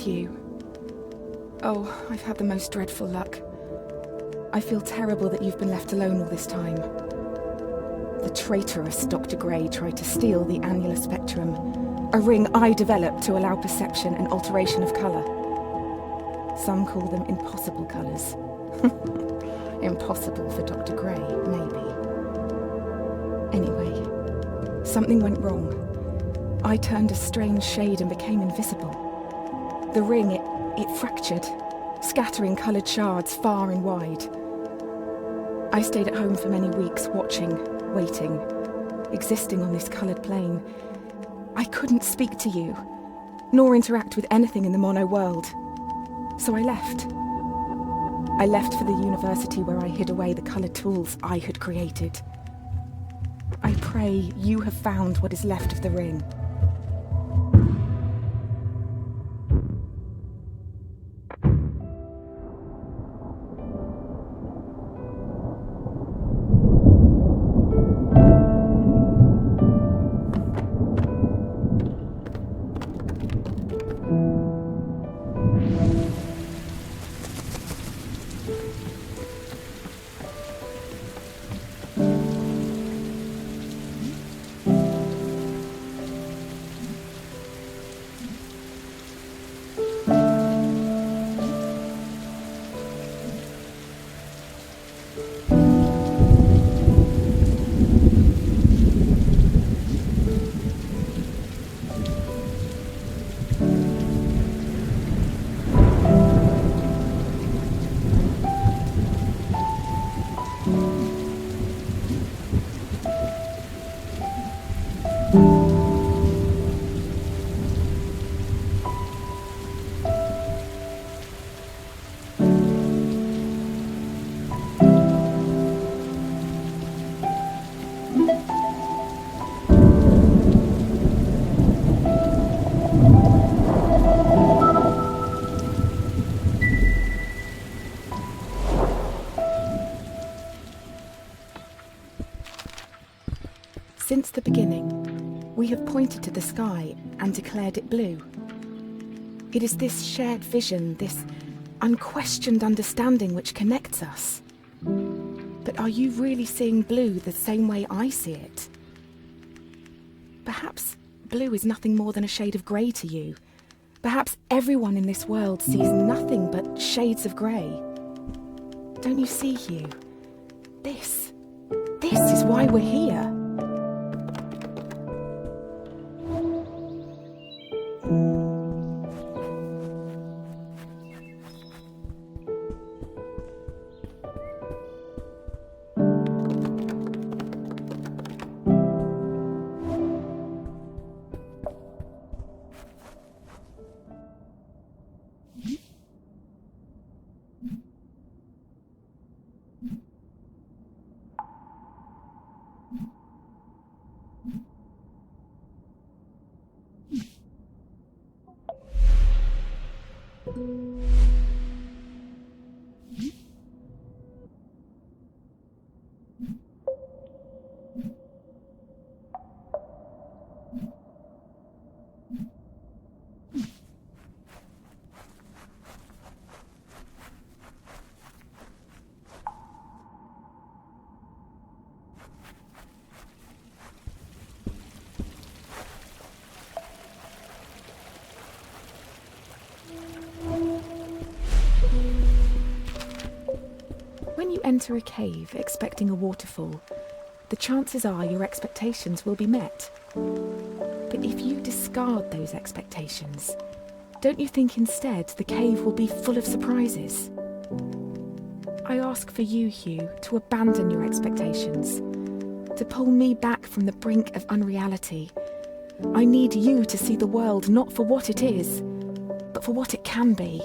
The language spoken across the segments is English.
it's you. Oh, I've had the most dreadful luck. I feel terrible that you've been left alone all this time. The traitorous Dr. Gray tried to steal the annular spectrum, a ring I developed to allow perception and alteration of colour. Some call them impossible colours. Impossible for Dr. Gray, maybe. Anyway, something went wrong. I turned a strange shade and became invisible. The ring, it fractured, scattering coloured shards far and wide. I stayed at home for many weeks, watching, waiting, existing on this coloured plane. I couldn't speak to you, nor interact with anything in the mono world. So I left. I left for the university where I hid away the coloured tools I had created. I pray you have found what is left of the ring. Since the beginning, we have pointed to the sky and declared it blue. It is this shared vision, this unquestioned understanding which connects us. But are you really seeing blue the same way I see it? Perhaps blue is nothing more than a shade of grey to you. Perhaps everyone in this world sees nothing but shades of grey. Don't you see, Hugh? This is why we're here. When you enter a cave expecting a waterfall, the chances are your expectations will be met. But if you discard those expectations, don't you think instead the cave will be full of surprises? I ask for you, Hugh, to abandon your expectations, to pull me back from the brink of unreality. I need you to see the world not for what it is, but for what it can be.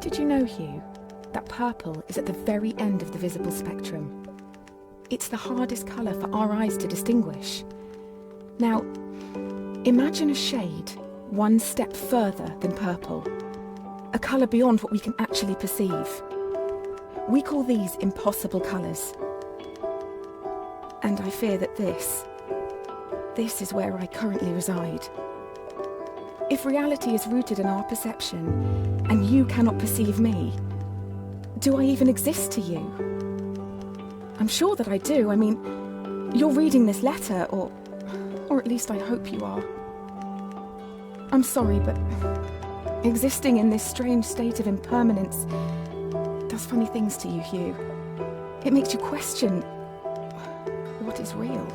Did you know, Hugh, that purple is at the very end of the visible spectrum? It's the hardest colour for our eyes to distinguish. Now, imagine a shade one step further than purple, a colour beyond what we can actually perceive. We call these impossible colours. And I fear that this is where I currently reside. If reality is rooted in our perception, and you cannot perceive me, do I even exist to you? I'm sure that I do. I mean, you're reading this letter, or at least I hope you are. I'm sorry, but existing in this strange state of impermanence does funny things to you, Hugh. It makes you question what is real.